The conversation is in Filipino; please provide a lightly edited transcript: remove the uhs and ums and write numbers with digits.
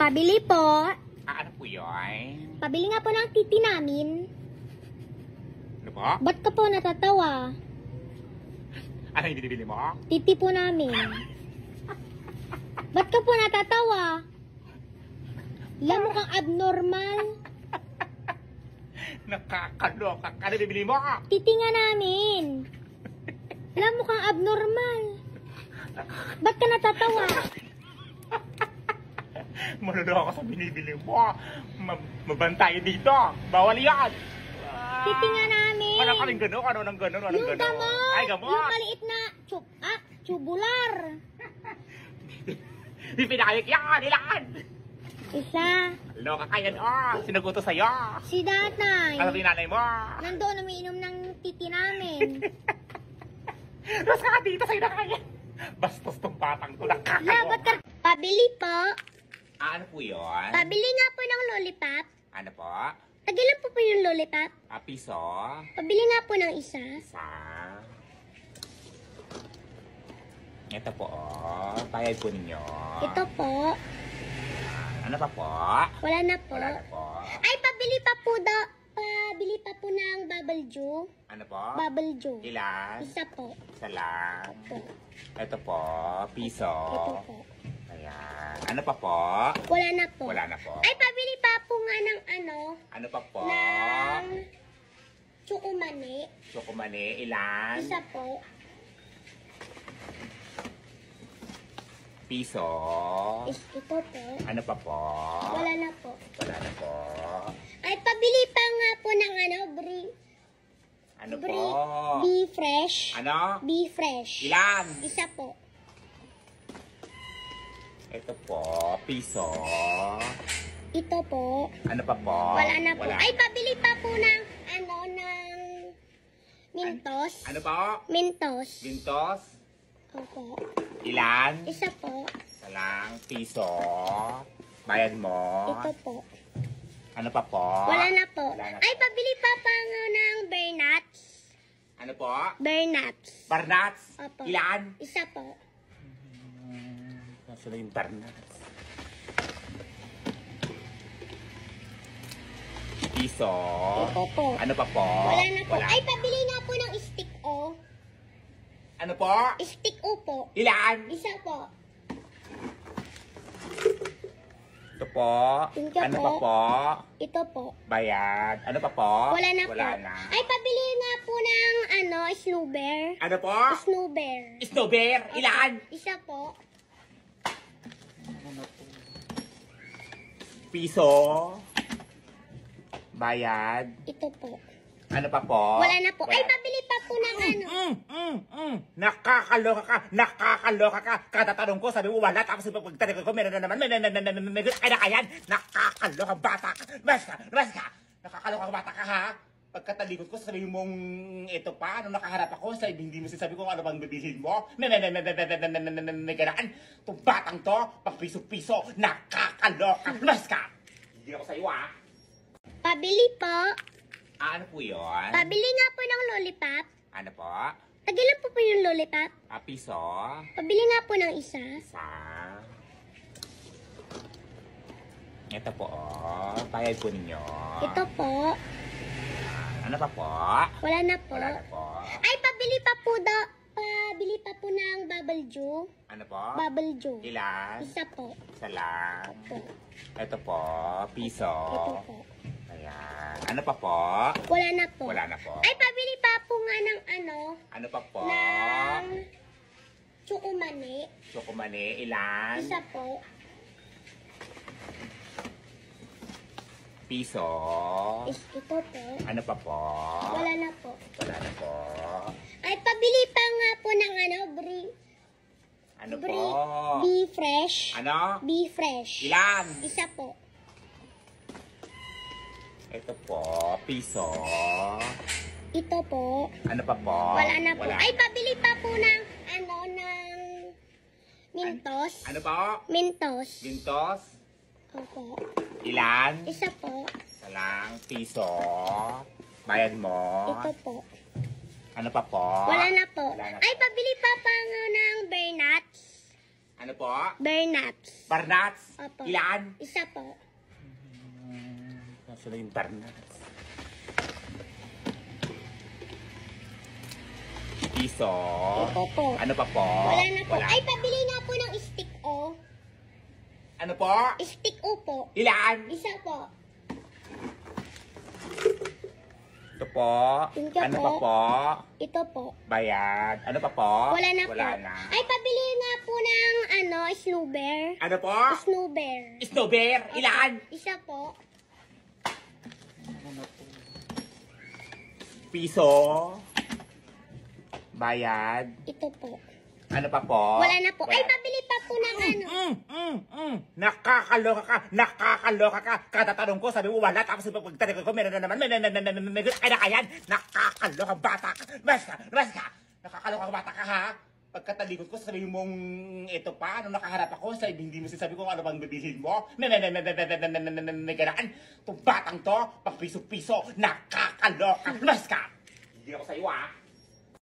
Pabili po. Ano po yun? Pabili nga po ng titi namin. Ano po? Ba't ka po natatawa? Ano yung binibili mo? Titi po namin. Ba't ka po natatawa? Alam mo kang abnormal. Nakakaloka ka. Ano yung binibili mo? Titi nga namin. Alam mo kang abnormal. Ba't ka natatawa? Maluloko sa binibili mo. Mabantay dito. Bawal yan. Titi nga namin. Ano ka rin gano'n? Ano nang gano'n? Ano Yung gano'n? gamot. Ay, gamot. Yung maliit na tubular. Di pinakayag yan. Ilan? Isa. Loka ka yan. Sinaguto sa'yo. Si Datay. Ano rin nanay mo? Nandoon umiinom ng titi namin. Ras ka dito sa'yo na kaya. Bastos tong batang to. Labat ka. Pabili po. Ano po yun? Pabili nga po ng lollipop. Ano po? Tagilan po yung lollipop. Piso? Pabili nga po ng isa. Isa. Ito po, bayad po ninyo. Ito po. Ano pa po? Wala na po. Wala na po. Ay, pabili pa po pabili pa po ng bubble juice. Ano po? Bubble juice. Ilan? Isa po. Isa lang. Ito. Ito po, piso. Ito po. Ayan. Ano pa po? Wala na po. Wala na po. Ay, pabili pa po nga ng Ano pa po? ng tsukumani. Chokomane, ilan? Isa po. Piso. Ito po. Ano pa po? Wala na po. Wala na po. Ay, pabili pa nga po ng Ano po? Be fresh. Ano? Be fresh. Ilan? Isa po. Ito po, piso. Ito po. Ano pa po? Wala na po. Wala. Ay, pabili pa po ng ng Mentos. Ano po? Mentos. Gintos? Opo. Ilan? Isa po. Isa lang, piso. Bayad mo. Ito po. Ano pa po? Wala na po. Wala na Ay, po. pabili pa nga ng Bear Nuts. Ano po? Bear Nuts. Barnats? Opo. Ilan? Isa po. Nasa na yung barnats? Piso. Ito po. Ano pa po? Wala na po. Wala. Ay, pabili nga po ng stick o. Ano po? Stick o po. Ilan? Isa po. Ito po. Tingka Ano po. pa po? Ito po. Bayad. Ano pa po? Wala na Wala po. na. Ay, pabili nga po ng Snow Bear. Ano po? Snow Bear. Snow bear. Ilan? Isa po. Piso. Bayad. Ito po. Ano pa po? Wala na po. Ay, Wala. pabili pa po ng Nakakaloka ka. Nakakaloka ka. Katatanong ko, sabi mo wala. Tapos pagtanong ko, meron na naman. May kaya yan. Nakakaloka bata ka. Mas ka. Nakakaloka bata ka ha. Pagkatalikod ko, sabi mong ito pa. Nung nakaharap ako, sabi, hindi mo sinasabi kung ano bang bibilhin mo. May ganaan. Itong batang to, pag piso-piso, nakakaloka. Mas ka. Hindi ako sa iyo ah. Pabili po. Ano po yun? Pabili nga po ng lollipop. Ano po? Tagilan po yung lollipop. Piso. Pabili nga po ng isa. Isa. Ito po, bayad po ninyo. Ito po. Ano pa po? Wala na po. Wala na po. Ay, pabili pa po pabili pa po ng bubble juice. Ano po? Bubble juice. Ilan? Isa po. Isa lang. Ito. Ito po, piso. Ito po. Ayan. Ano pa po? Wala na po. Wala na po. Ay, pabili pa po nga ng Ano pa po? ng tsukumani. Chokomane, ilan? Isa po. Piso. Ito po. Ano pa po? Wala na po. Wala na po. Ay, pabili pa nga po ng Ano po? Be fresh. Ano? Be fresh. Ilan? Isa po. Ito po, piso. Ito po. Ano pa po? Wala na po. Wala. Ay, pabili pa po ng ng Mentos. Ano po? Mentos. Gintos? Opo. Ilan? Isa po. Isa lang, piso. Bayad mo. Ito po. Ano pa po? Wala na po. Wala na Ay, po. pabili pa nga ng Bear Nuts. Ano po? Bernats. Barnats? Opo. Ilan? Isa po. Nasaan na yung Barnats? Piso. Ito po. Ano pa po? Wala na po. Wala. Ay, pabili nga po ng stick o. Ano po? Stick o po. Ilan? Isa po. Ito po. Thank you Ano po. pa po? Ito po. Bayad. Ano pa po? Wala na Wala po. na. Ay, pabili nga po ng snowbear. Ano po? Snowbear. Snowbear. Ilan? Isa po. Piso. Bayad. Ito po. Ano pa po? Wala na po. Ay, Wala. pabili pa po ng Nakakaloka ka. Nakakaloka ka. Katatanong ko, sabi mo wala. Tapos pagtanong ko, meron na naman. May kaya ka yan. Nakakaloka bata ka. Mas ka. Nakakaloka bata ka ha. Pagkatalikod ko, sabi mong ito pa, nung nakaharap ako, sabi, hindi mo sinasabi kung ano bang bibilhin mo. May ganaan. Itong batang to, pag piso-piso, nakakaloka. Mas ka. Hindi ako sa iyo ah.